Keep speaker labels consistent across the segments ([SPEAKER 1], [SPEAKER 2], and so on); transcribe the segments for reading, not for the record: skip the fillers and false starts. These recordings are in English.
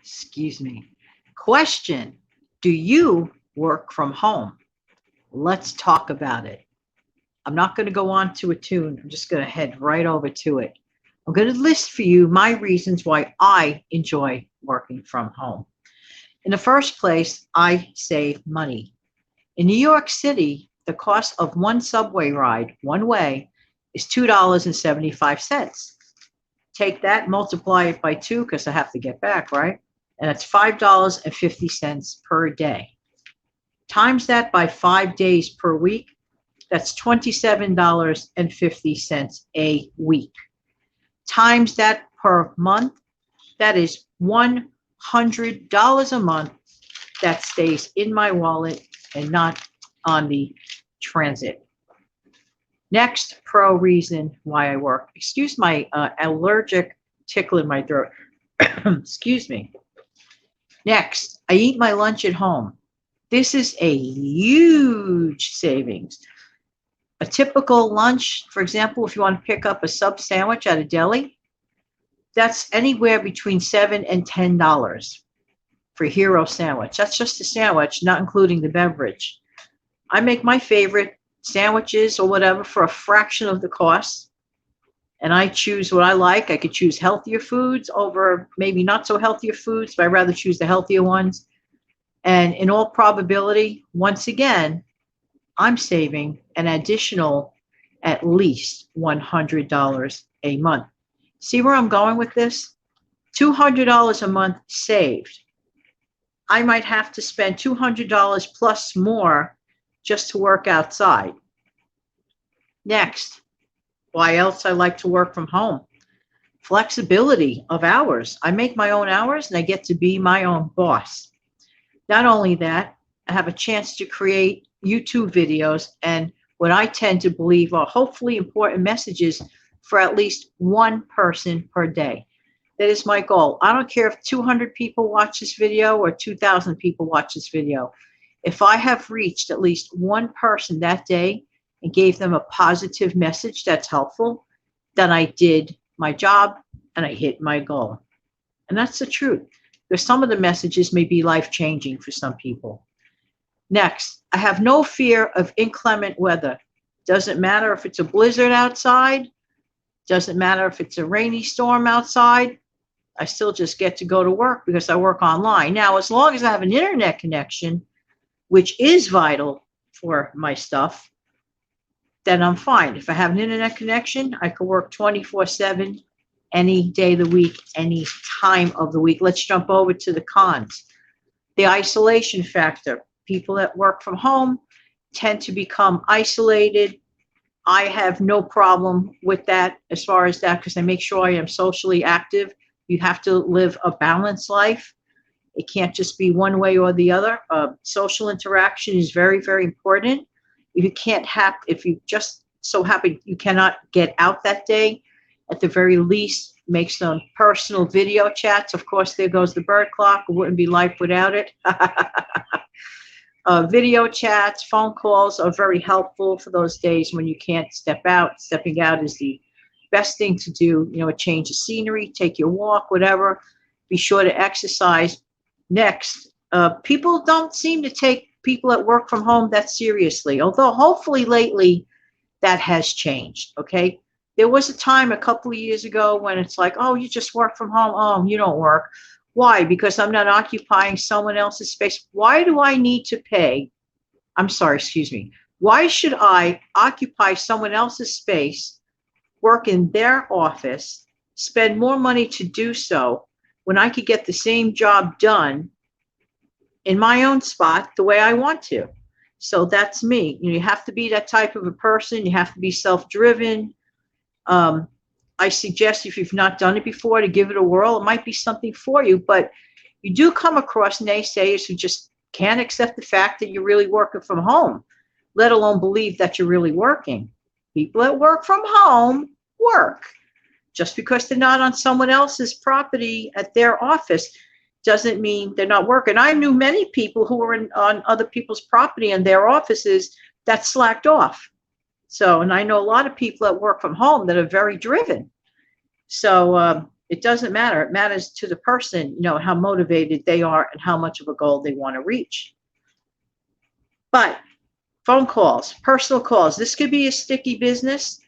[SPEAKER 1] Excuse me. Question: do you work from home? Let's talk about it. I'm not going to go on to a tune. I'm just going to head right over to it. I'm going to list for you my reasons why I enjoy working from home. In the first place, I save money. In New York City, the cost of one subway ride, one way, is $2.75. Take that, multiply it by two because I have to get back, right? And that's $5.50 per day. Times that by 5 days per week, that's $27.50 a week. Times that per month, that is $100 a month that stays in my wallet and not on the transit. Next pro reason why I work. Excuse my allergic tickle in my throat. Excuse me. Next, I eat my lunch at home. This is a huge savings. A typical lunch, for example, if you want to pick up a sub sandwich at a deli, that's anywhere between $7 and $10 for a hero sandwich. That's just a sandwich, not including the beverage. I make my favorite sandwiches or whatever for a fraction of the cost, and I choose what I like. I could choose healthier foods over maybe not so healthier foods, but I'd rather choose the healthier ones. And in all probability, once again, I'm saving an additional at least $100 a month. See where I'm going with this? $200 a month saved. I might have to spend $200 plus more just to work outside. Next, why else I like to work from home? Flexibility of hours. I make my own hours and I get to be my own boss. Not only that, I have a chance to create YouTube videos and what I tend to believe are hopefully important messages for at least one person per day. That is my goal. I don't care if 200 people watch this video or 2,000 people watch this video. If I have reached at least one person that day and gave them a positive message that's helpful, then I did my job and I hit my goal. And that's the truth. Because some of the messages may be life-changing for some people. Next, I have no fear of inclement weather. Doesn't matter if it's a blizzard outside. Doesn't matter if it's a rainy storm outside. I still just get to go to work because I work online. Now, as long as I have an internet connection, which is vital for my stuff, then I'm fine. If I have an internet connection, I can work 24/7, any day of the week, any time of the week. Let's jump over to the cons. The isolation factor. People that work from home tend to become isolated. I have no problem with that as far as that because I make sure I am socially active. You have to live a balanced life. It can't just be one way or the other. Social interaction is very, very important. If you just so happen you cannot get out that day, at the very least, make some personal video chats. Of course, there goes the bird clock. It wouldn't be life without it. Video chats, phone calls are very helpful for those days when you can't step out. Stepping out is the best thing to do. A change of scenery, take your walk, whatever. Be sure to exercise. Next, people don't seem to take people that work from home that seriously, although hopefully lately that has changed, okay? There was a time a couple of years ago when it's like, oh, you just work from home. Oh, you don't work. Why? Because I'm not occupying someone else's space. Why do I need to pay? I'm sorry, excuse me. Why should I occupy someone else's space, work in their office, spend more money to do so when I could get the same job done in my own spot the way I want to? So that's me. You have to be that type of a person. You have to be self-driven. I suggest if you've not done it before to give it a whirl. It might be something for you, but you do come across naysayers who just can't accept the fact that you're really working from home, let alone believe that you're really working. People that work from home work. Just because they're not on someone else's property at their office doesn't mean they're not working. I knew many people who were on other people's property in their offices that slacked off. So, and I know a lot of people that work from home that are very driven. So It doesn't matter. It matters to the person, how motivated they are and how much of a goal they want to reach. But phone calls, personal calls, this could be a sticky business.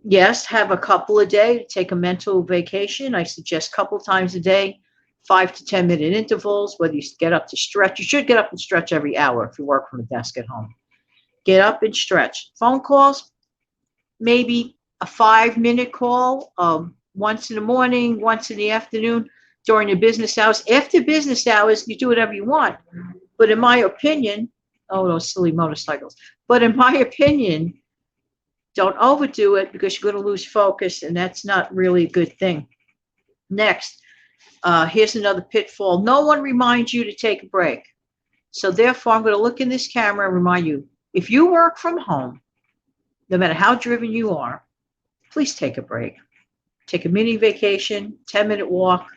[SPEAKER 1] Yes, have a couple a day to take a mental vacation. I suggest a couple times a day, 5 to 10 minute intervals, whether you get up to stretch. You should get up and stretch every hour if you work from a desk at home. Get up and stretch. Phone calls, maybe a 5 minute call once in the morning, once in the afternoon, during your business hours. After business hours, you do whatever you want. But in my opinion, oh, those silly motorcycles. But in my opinion, don't overdo it because you're going to lose focus, and that's not really a good thing. Next, here's another pitfall. No one reminds you to take a break. So therefore, I'm going to look in this camera and remind you, if you work from home, no matter how driven you are, please take a break. Take a mini vacation, 10-minute walk,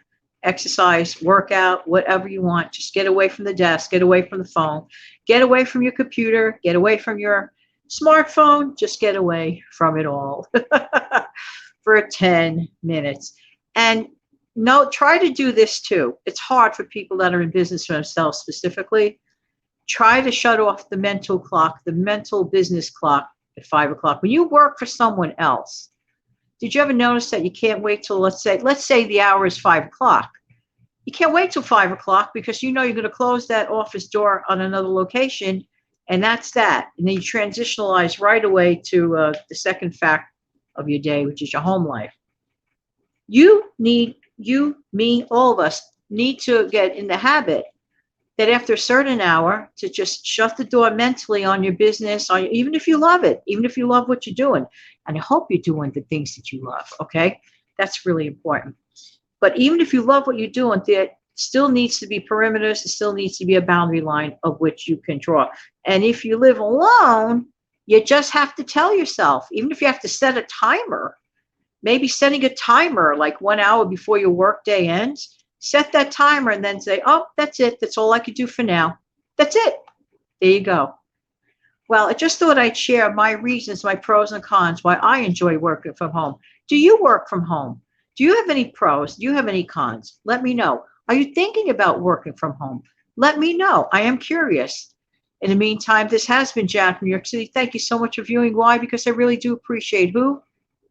[SPEAKER 1] exercise, workout, whatever you want. Just get away from the desk, get away from the phone, get away from your computer, get away from your smartphone, just get away from it all for 10 minutes. And no, try to do this too. It's hard for people that are in business for themselves specifically. Try to shut off the mental clock, the mental business clock at 5 o'clock. When you work for someone else, did you ever notice that you can't wait till, let's say the hour is 5 o'clock. You can't wait till 5 o'clock because you're going to close that office door on another location, and that's that. And then you transitionalize right away to the second fact of your day, which is your home life. You, me, all of us need to get in the habit that after a certain hour to just shut the door mentally on your business, even if you love it, even if you love what you're doing. And I hope you're doing the things that you love, okay? That's really important. But even if you love what you're doing, there still needs to be perimeters. There still needs to be a boundary line of which you can draw. And if you live alone, you just have to tell yourself, even if you have to set a timer, maybe setting a timer like 1 hour before your work day ends, set that timer and then say, oh, that's it. That's all I could do for now. That's it. There you go. Well, I just thought I'd share my reasons, my pros and cons, why I enjoy working from home. Do you work from home? Do you have any pros? Do you have any cons? Let me know. Are you thinking about working from home? Let me know. I am curious. In the meantime, this has been Jan from New York City. Thank you so much for viewing. Why? Because I really do appreciate who?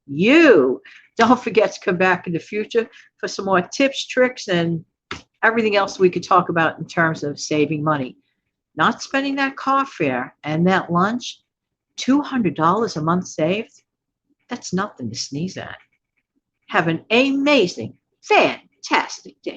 [SPEAKER 1] You. Don't forget to come back in the future for some more tips, tricks, and everything else we could talk about in terms of saving money. Not spending that car fare and that lunch, $200 a month saved, that's nothing to sneeze at. Have an amazing, fantastic day.